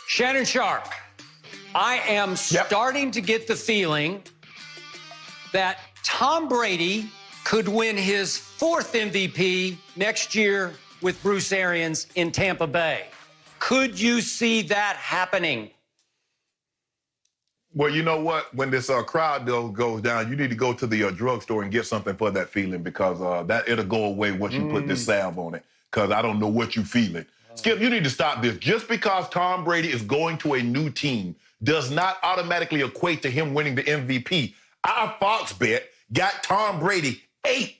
Shannon Sharpe, I am starting to get the feeling that Tom Brady could win his 4th MVP next year with Bruce Arians in Tampa Bay. Could you see that happening? Well, you know what? When this crowd deal goes down, you need to go to the drugstore and get something for that feeling, because that it'll go away once you put this salve on it, because I don't know what you feeling. Skip, you need to stop this. Just because Tom Brady is going to a new team does not automatically equate to him winning the MVP. Our Fox bet got Tom Brady 8th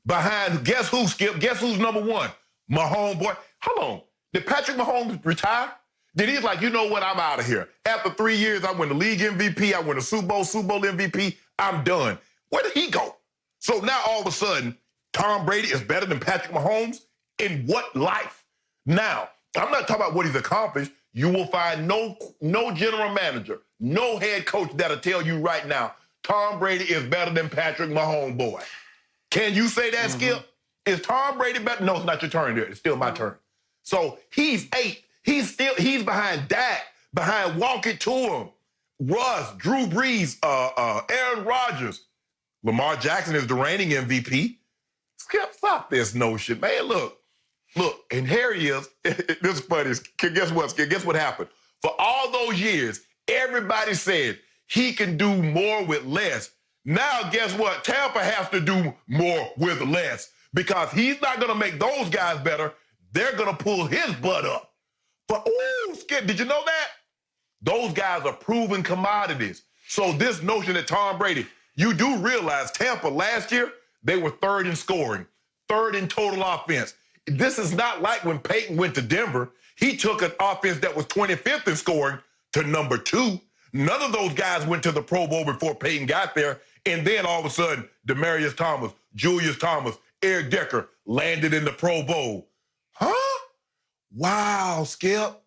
behind, guess who, Skip? Guess who's number 1? Mahomes, boy. Hold on. Did Patrick Mahomes retire? Did he like, you know what, I'm out of here. After 3 years, I win the league MVP, I win the Super Bowl MVP, I'm done. Where did he go? So now all of a sudden, Tom Brady is better than Patrick Mahomes? In what life? Now, I'm not talking about what he's accomplished. You will find no general manager, no head coach that'll tell you right now, Tom Brady is better than Patrick Mahomes, boy. Can you say that, Skip? Is Tom Brady better? No, it's not your turn there. It's still my turn. So he's 8th. He's behind Dak, behind Walk It To Him, Russ, Drew Brees, Aaron Rodgers. Lamar Jackson is the reigning MVP. Skip, stop this notion, man. Look, and here he is. This is funny. Guess what, Skip? Guess what happened? For all those years, everybody said he can do more with less. Now, guess what? Tampa has to do more with less, because he's not going to make those guys better. They're going to pull his butt up. But, ooh, Skip, did you know that? Those guys are proven commodities. So this notion that Tom Brady, you do realize Tampa last year, they were 3rd in scoring, 3rd in total offense. This is not like when Peyton went to Denver. He took an offense that was 25th in scoring to number 2. None of those guys went to the Pro Bowl before Peyton got there. And then all of a sudden, Demaryius Thomas, Julius Thomas, Eric Decker landed in the Pro Bowl. Huh? Wow, Skip.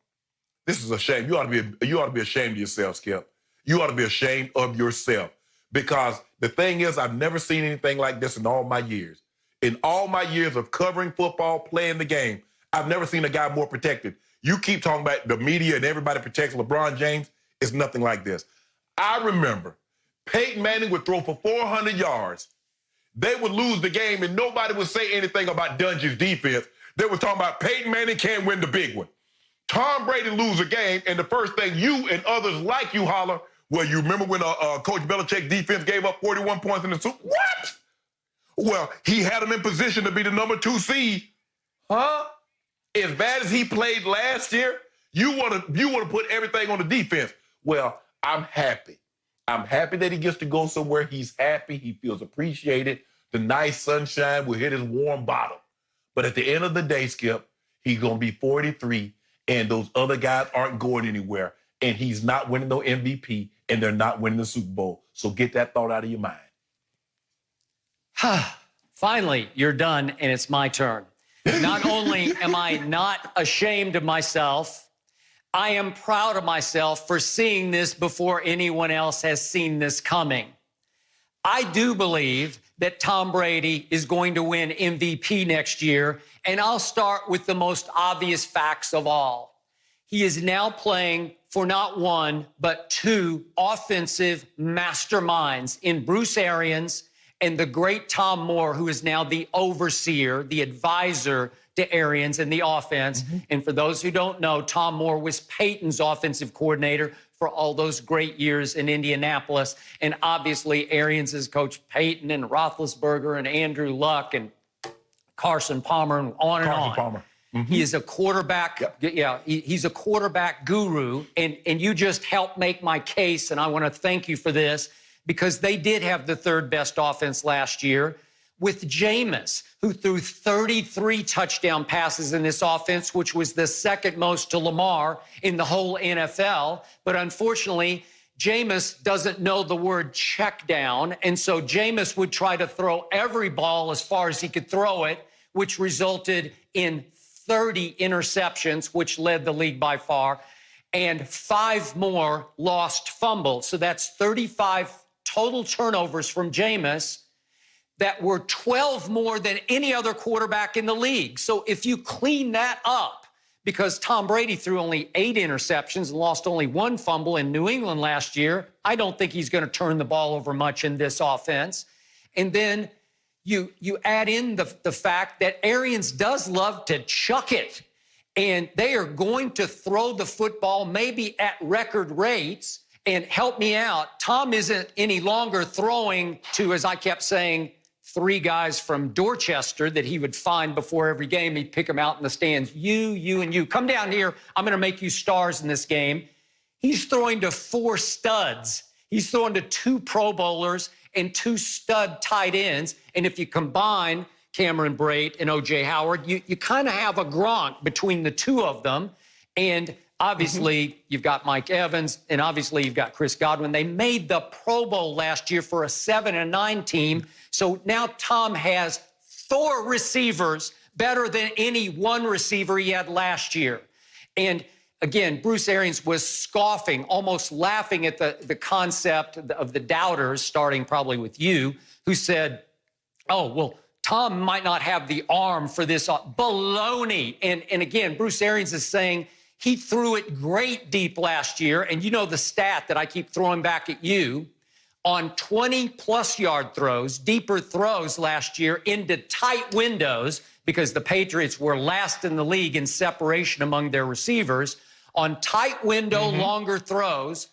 This is a shame. You ought to be ashamed of yourself, Skip. You ought to be ashamed of yourself. Because the thing is, I've never seen anything like this in all my years. In all my years of covering football, playing the game, I've never seen a guy more protected. You keep talking about the media and everybody protects LeBron James. It's nothing like this. I remember Peyton Manning would throw for 400 yards. They would lose the game and nobody would say anything about Dungy's defense. They were talking about Peyton Manning can't win the big one. Tom Brady lose a game, and the first thing you and others like you holler, well, you remember when Coach Belichick defense gave up 41 points in the Super Bowl? What? Well, he had him in position to be the number 2 seed. Huh? As bad as he played last year, you want to put everything on the defense. Well, I'm happy. I'm happy that he gets to go somewhere. He's happy. He feels appreciated. The nice sunshine will hit his warm bottom. But at the end of the day, Skip, he's going to be 43, and those other guys aren't going anywhere, and he's not winning no MVP, and they're not winning the Super Bowl. So get that thought out of your mind. Finally, you're done, and it's my turn. Not only am I not ashamed of myself, I am proud of myself for seeing this before anyone else has seen this coming. I do believe that Tom Brady is going to win MVP next year, and I'll start with the most obvious facts of all. He is now playing for not 1, but 2 offensive masterminds in Bruce Arians and the great Tom Moore, who is now the overseer, the advisor to Arians in the offense. And for those who don't know, Tom Moore was Peyton's offensive coordinator for all those great years in Indianapolis. And obviously, Arians has coached Peyton and Roethlisberger and Andrew Luck and Carson Palmer and on and on. Palmer. He is a quarterback. He's a quarterback guru. And you just helped make my case, and I want to thank you for this, because they did have the 3rd best offense last year with Jameis, who threw 33 touchdown passes in this offense, which was the 2nd most to Lamar in the whole NFL. But unfortunately, Jameis doesn't know the word check down, and so Jameis would try to throw every ball as far as he could throw it, which resulted in 30 interceptions, which led the league by far, and 5 more lost fumbles. So that's 35 total turnovers from Jameis that were 12 more than any other quarterback in the league. So if you clean that up, because Tom Brady threw only 8 interceptions and lost only 1 fumble in New England last year. I don't think he's going to turn the ball over much in this offense. And then you add in the fact that Arians does love to chuck it. And they are going to throw the football maybe at record rates. And help me out, Tom isn't any longer throwing to, as I kept saying, 3 guys from Dorchester that he would find before every game. He'd pick them out in the stands. You, and you. Come down here. I'm going to make you stars in this game. He's throwing to 4 studs. He's throwing to 2 Pro Bowlers and 2 stud tight ends. And if you combine Cameron Brate and O.J. Howard, you kind of have a Gronk between the 2 of them. And obviously, you've got Mike Evans, and obviously you've got Chris Godwin. They made the Pro Bowl last year for a 7-9 team. So now Tom has 4 receivers better than any 1 receiver he had last year. And again, Bruce Arians was scoffing, almost laughing at the concept of the doubters, starting probably with you, who said, oh, well, Tom might not have the arm for this. Baloney. And again, Bruce Arians is saying he threw it great deep last year. And you know the stat that I keep throwing back at you. On 20-plus yard throws, deeper throws last year into tight windows, because the Patriots were last in the league in separation among their receivers. On tight window, longer throws,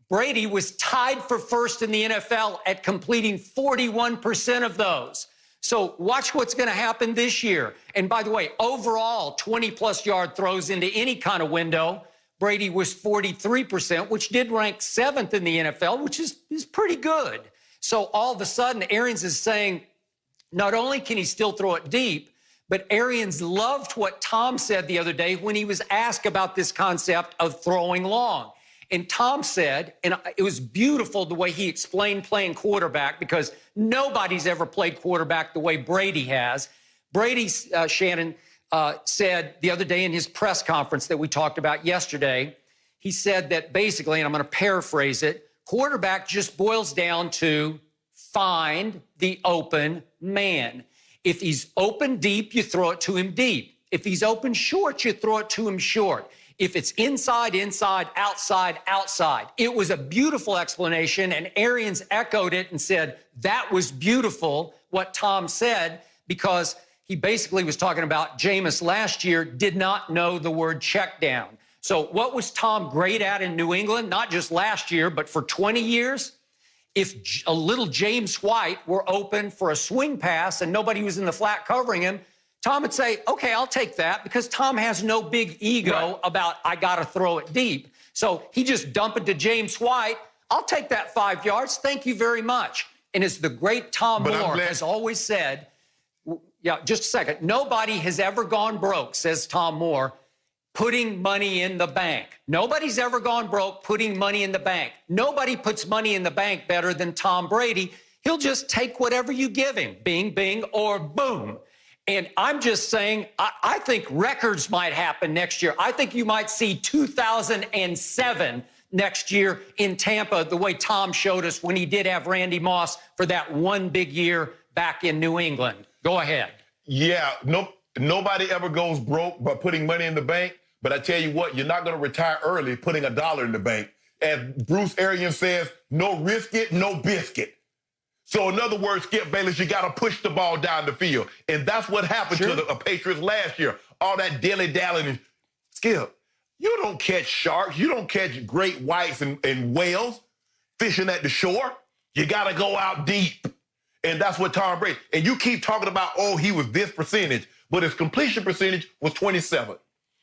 Brady was tied for first in the NFL at completing 41% of those. So watch what's going to happen this year. And by the way, overall, 20-plus yard throws into any kind of window, Brady was 43%, which did rank 7th in the NFL, which is pretty good. So all of a sudden, Arians is saying not only can he still throw it deep, but Arians loved what Tom said the other day when he was asked about this concept of throwing long. And Tom said, and it was beautiful the way he explained playing quarterback, because nobody's ever played quarterback the way Brady has. Brady, Shannon, said the other day in his press conference that we talked about yesterday, he said that basically, and I'm going to paraphrase it, quarterback just boils down to find the open man. If he's open deep, you throw it to him deep. If he's open short, you throw it to him short. If it's inside, inside, outside, outside. It was a beautiful explanation, and Arians echoed it and said, that was beautiful, what Tom said, because he basically was talking about Jameis last year did not know the word check down. So what was Tom great at in New England? Not just last year, but for 20 years? If a little James White were open for a swing pass and nobody was in the flat covering him, Tom would say, okay, I'll take that, because Tom has no big ego about, I got to throw it deep. So he just dump it to James White. I'll take that 5 yards. Thank you very much. And as the great Tom Moore has always said, yeah, just a second, nobody has ever gone broke, says Tom Moore, putting money in the bank. Nobody's ever gone broke putting money in the bank. Nobody puts money in the bank better than Tom Brady. He'll just take whatever you give him, bing, bing, or boom. And I'm just saying, I think records might happen next year. I think you might see 2007 next year in Tampa, the way Tom showed us when he did have Randy Moss for that one big year back in New England. Go ahead. Yeah, nobody ever goes broke by putting money in the bank. But I tell you what, you're not going to retire early putting $1 in the bank. As Bruce Arians says, no risk it, no biscuit. So in other words, Skip Bayless, you got to push the ball down the field. And that's what happened to the Patriots last year. All that dilly-dallying. Skip, you don't catch sharks. You don't catch great whites and whales fishing at the shore. You got to go out deep. And that's what Tom Brady. And you keep talking about, oh, he was this percentage. But his completion percentage was 27.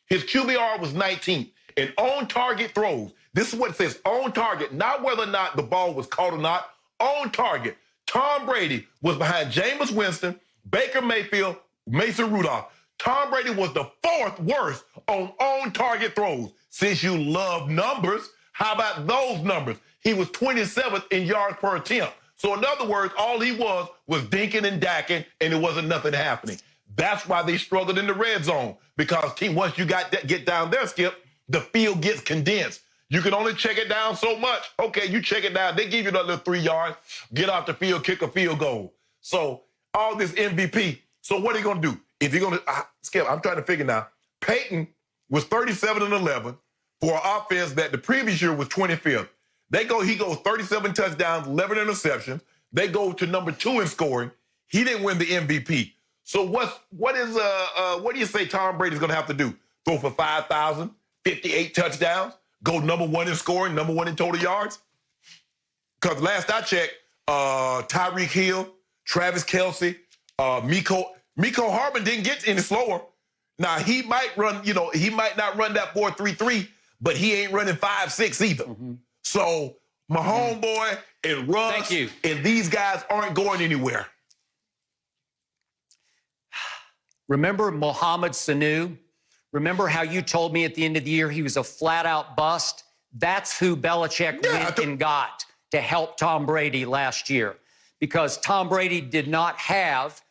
His QBR was 19. And on target throws, this is what it says, on target, not whether or not the ball was caught or not, on target. Tom Brady was behind Jameis Winston, Baker Mayfield, Mason Rudolph. Tom Brady was the 4th worst on target throws. Since you love numbers, how about those numbers? He was 27th in yards per attempt. So in other words, all he was dinking and dacking, and it wasn't nothing happening. That's why they struggled in the red zone, because once you get down there, Skip, the field gets condensed. You can only check it down so much. Okay, you check it down. They give you another 3 yards, get off the field, kick a field goal. So all this MVP. So what are you going to do? If you're going to, Skip, I'm trying to figure now. Peyton was 37-11 for an offense that the previous year was 25th. He goes 37 touchdowns, 11 interceptions. They go to number 2 in scoring. He didn't win the MVP. So what do you say Tom Brady's going to have to do? Throw for 5,000, 58 touchdowns, go number 1 in scoring, number 1 in total yards? Because last I checked, Tyreek Hill, Travis Kelce, Miko Hardman didn't get any slower. Now, he might run, he might not run that 4.33, but he ain't running 5.6 either. Mm-hmm. So my homeboy and Russ and these guys aren't going anywhere. Remember Mohamed Sanu? Remember how you told me at the end of the year he was a flat-out bust? That's who Belichick went and got to help Tom Brady last year. Because Tom Brady did not have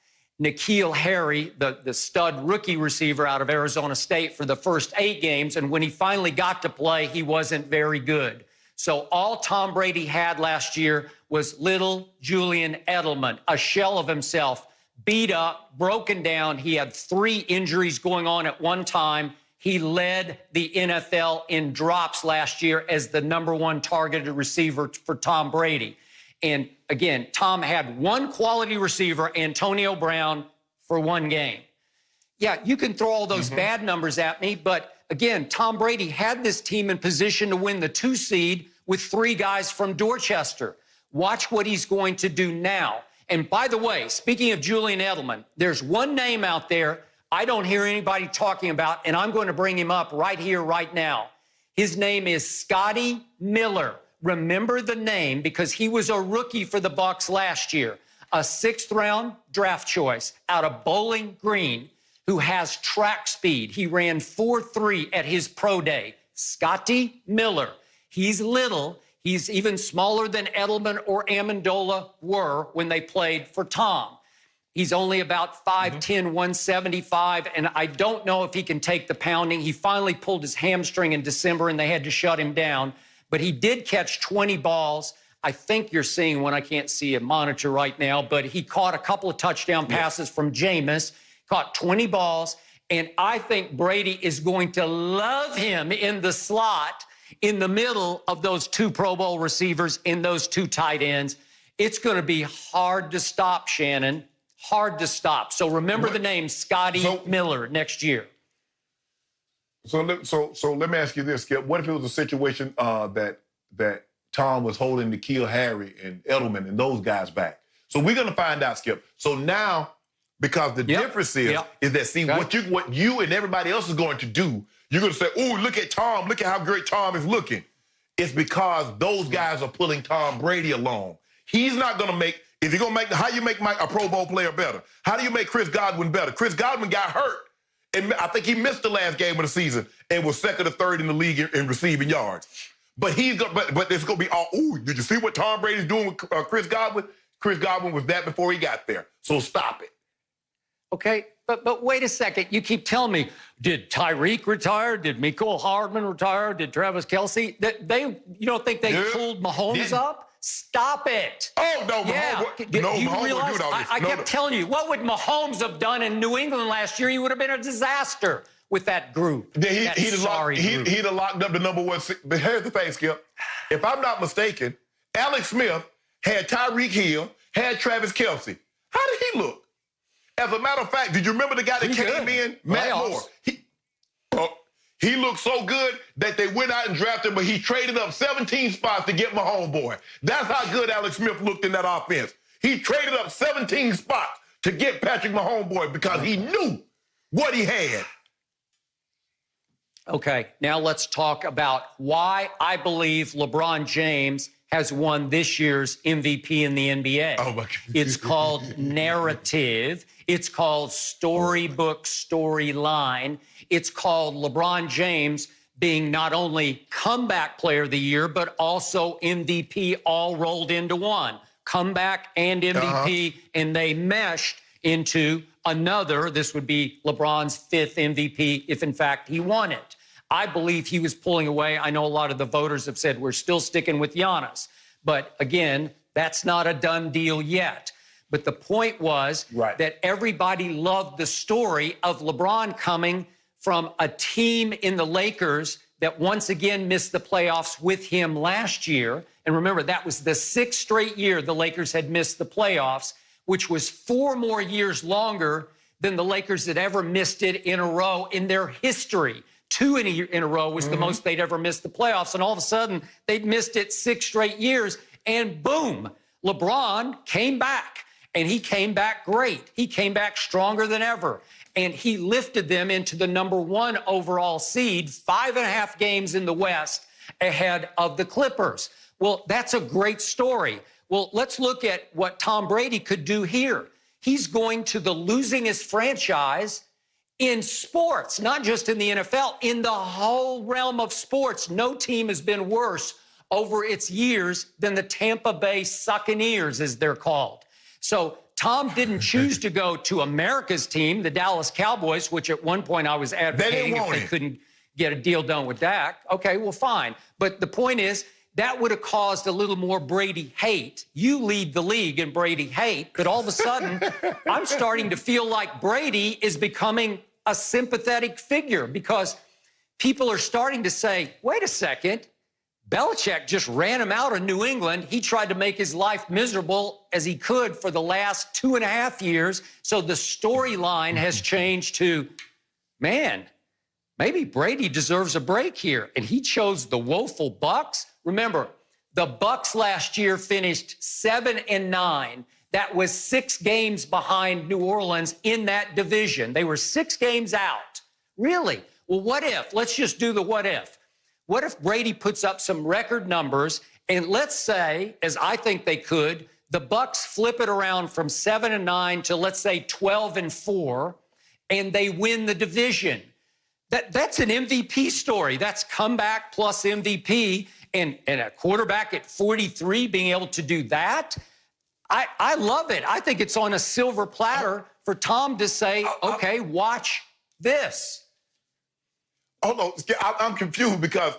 N'Keal Harry, the stud rookie receiver out of Arizona State, for the first 8 games. And when he finally got to play, he wasn't very good. So all Tom Brady had last year was little Julian Edelman, a shell of himself, beat up, broken down. He had 3 injuries going on at one time. He led the NFL in drops last year as the number 1 targeted receiver for Tom Brady. And again, Tom had 1 quality receiver, Antonio Brown, for 1 game. Yeah, you can throw all those bad numbers at me, but again, Tom Brady had this team in position to win the 2 seed with 3 guys from Dorchester. Watch what he's going to do now. And by the way, speaking of Julian Edelman, there's one name out there I don't hear anybody talking about, and I'm going to bring him up right here, right now. His name is Scotty Miller. Remember the name because he was a rookie for the Bucs last year, a 6th-round draft choice out of Bowling Green who has track speed. He ran 4.3 at his pro day. Scotty Miller. He's little. He's even smaller than Edelman or Amendola were when they played for Tom. He's only about 5'10", 175, and I don't know if he can take the pounding. He finally pulled his hamstring in December, and they had to shut him down. But he did catch 20 balls. I think you're seeing one. I can't see a monitor right now, but he caught a couple of touchdown passes from Jameis, caught 20 balls, and I think Brady is going to love him in the slot in the middle of those 2 Pro Bowl receivers in those 2 tight ends. It's going to be hard to stop, Shannon. Hard to stop. So remember the name Scotty Miller next year. So let me ask you this, Skip. What if it was a situation that Tom was holding N'Keal Harry and Edelman and those guys back? So we're going to find out, Skip. So now, because the difference is that, what you and everybody else is going to do, you're going to say, oh, look at Tom. Look at how great Tom is looking. It's because those guys are pulling Tom Brady along. He's not going to make, if you're going to make, how you make a Pro Bowl player better? How do you make Chris Godwin better? Chris Godwin got hurt. And I think he missed the last game of the season and was 2nd or 3rd in the league in receiving yards. But but it's going to be all, ooh, did you see what Tom Brady's doing with Chris Godwin? Chris Godwin was that before he got there. So stop it. Okay, but wait a second. You keep telling me, did Tyreek retire? Did Miko Hardman retire? Did Travis Kelce? You don't think they pulled Mahomes up? Stop it. Oh, no, Mahomes realize, do I kept telling you, what would Mahomes have done in New England last year? He would have been a disaster with that group. He'd have locked up the number 1. But here's the thing, Skip. If I'm not mistaken, Alex Smith had Tyreek Hill, had Travis Kelce. How did he look? As a matter of fact, did you remember the guy that came in? Matt Moore. He looked so good that they went out and drafted him, but he traded up 17 spots to get my homeboy. That's how good Alex Smith looked in that offense. He traded up 17 spots to get Patrick Mahomes because he knew what he had. Okay, now let's talk about why I believe LeBron James has won this year's MVP in the NBA. Oh my God. It's called narrative. It's called storybook storyline. It's called LeBron James being not only comeback player of the year, but also MVP all rolled into one. Comeback and MVP, and they meshed into another. This would be LeBron's 5th MVP if, in fact, he won it. I believe he was pulling away. I know a lot of the voters have said we're still sticking with Giannis. But again, that's not a done deal yet. But the point was that everybody loved the story of LeBron coming from a team in the Lakers that once again missed the playoffs with him last year. And remember, that was the 6th straight year the Lakers had missed the playoffs, which was 4 more years longer than the Lakers had ever missed it in a row in their history. 2 in a row was the most they'd ever missed the playoffs. And all of a sudden, they'd missed it 6 straight years. And boom, LeBron came back. And he came back great. He came back stronger than ever. And he lifted them into the #1 overall seed, 5.5 games in the West ahead of the Clippers. Well, that's a great story. Well, let's look at what Tom Brady could do here. He's going to the losingest franchise in sports, not just in the NFL, in the whole realm of sports. No team has been worse over its years than the Tampa Bay Buccaneers, as they're called. So Tom didn't choose to go to America's team, the Dallas Cowboys, which at one point I was advocating if they couldn't get a deal done with Dak. Okay, well, fine. But the point is, that would have caused a little more Brady hate. You lead the league in Brady hate, but all of a sudden, I'm starting to feel like Brady is becoming a sympathetic figure because people are starting to say, wait a second, Belichick just ran him out of New England. He tried to make his life miserable as he could for the last 2.5 years. So the storyline has changed to, man, maybe Brady deserves a break here. And he chose the woeful Bucs. Remember, the Bucs last year finished 7-9. That was 6 games behind New Orleans in that division. They were 6 games out. Really? Well, what if? Let's just do the what if. What if Brady puts up some record numbers and let's say, as I think they could, the Bucs flip it around from 7-9 to let's say 12-4 and they win the division. That's an MVP story. That's comeback plus MVP and a quarterback at 43 being able to do that. I love it. I think it's on a silver platter for Tom to say, okay, watch this. Hold on, I'm confused because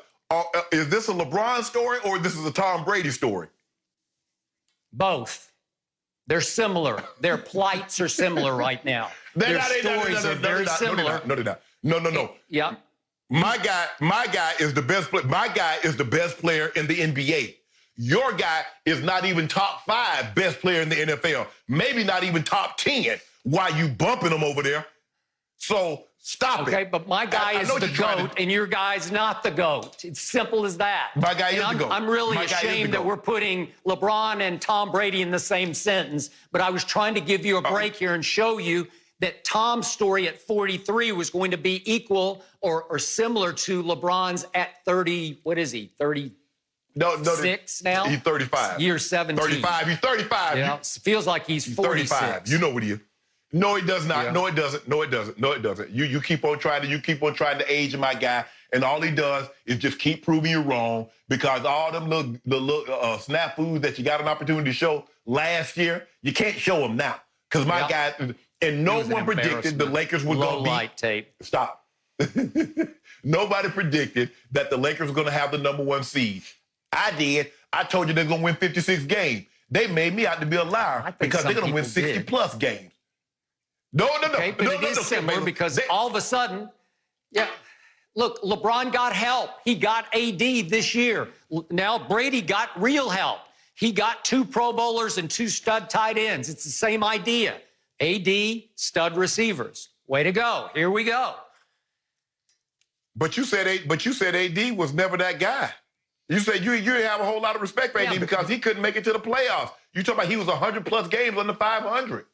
is this a LeBron story or this is a Tom Brady story? Both. They're similar. Their plights are similar right now. Their stories are very similar. No, they're not. No. Yeah. My guy is the best player. My guy is the best player in the NBA. Your guy is not even top 5 best player in the NFL. Maybe not even top 10. Why you bumping him over there? So stop it. Okay, but my guy is the GOAT, and your guy's not the GOAT. It's simple as that. My guy is the GOAT. I'm really ashamed that we're putting LeBron and Tom Brady in the same sentence, but I was trying to give you a break here and show you that Tom's story at 43 was going to be equal or similar to LeBron's at 30, what is he, 36 now? He's 35. Year 17. 35, he's 35. Yeah, feels like he's 46. 35. You know what he is. No, it does not. Yeah. No, it doesn't. No, it doesn't. No, it doesn't. You keep on trying to age my guy, and all he does is just keep proving you wrong because all them little snafus that you got an opportunity to show last year, you can't show them now because my guy. And no one predicted the Lakers would go light tape. Stop. Nobody predicted that the Lakers were going to have the #1 seed. I did. I told you they're going to win 56 games. They made me out to be a liar because they're going to win 60-plus games. No. Okay, but it is similar because all of a sudden, look, LeBron got help. He got AD this year. Now Brady got real help. He got 2 Pro Bowlers and 2 stud tight ends. It's the same idea. AD, stud receivers. Way to go. Here we go. But you said AD was never that guy. You said you didn't have a whole lot of respect for AD because he couldn't make it to the playoffs. You talking about he was 100-plus games under 500.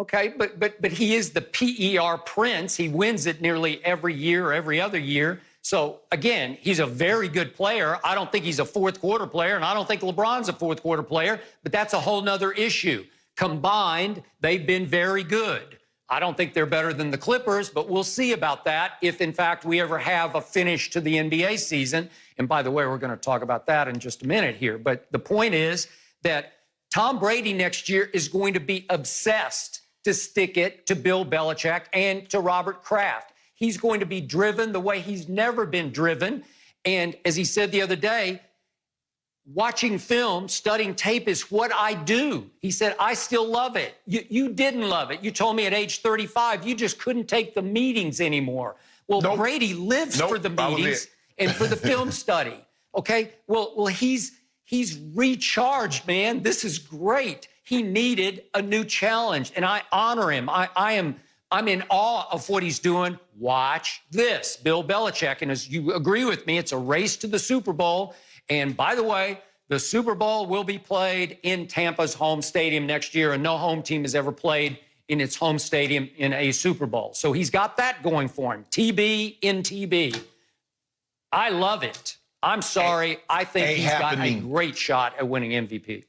Okay, but he is the PER prince. He wins it nearly every year or every other year. So, again, he's a very good player. I don't think he's a fourth-quarter player, and I don't think LeBron's a fourth-quarter player, but that's a whole nother issue. Combined, they've been very good. I don't think they're better than the Clippers, but we'll see about that if, in fact, we ever have a finish to the NBA season. And by the way, we're going to talk about that in just a minute here. But the point is that Tom Brady next year is going to be obsessed to stick it to Bill Belichick and to Robert Kraft. He's going to be driven the way he's never been driven. And as he said the other day, watching film, studying tape is what I do. He said, I still love it. You didn't love it. You told me at age 35, you just couldn't take the meetings anymore. Well, Nope. Brady lives Nope, for the that was meetings it. and for the film study. Okay, well, he's recharged, man. This is great. He needed a new challenge, and I honor him. I'm in awe of what he's doing. Watch this, Bill Belichick, and as you agree with me, it's a race to the Super Bowl. And by the way, the Super Bowl will be played in Tampa's home stadium next year, and no home team has ever played in its home stadium in a Super Bowl. So he's got that going for him. TB in TB. I love it. I'm sorry. I think he's got a great shot at winning MVP.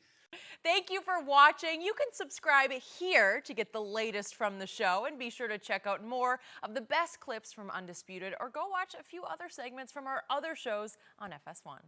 Thank you for watching. You can subscribe here to get the latest from the show, and be sure to check out more of the best clips from Undisputed, or go watch a few other segments from our other shows on FS1.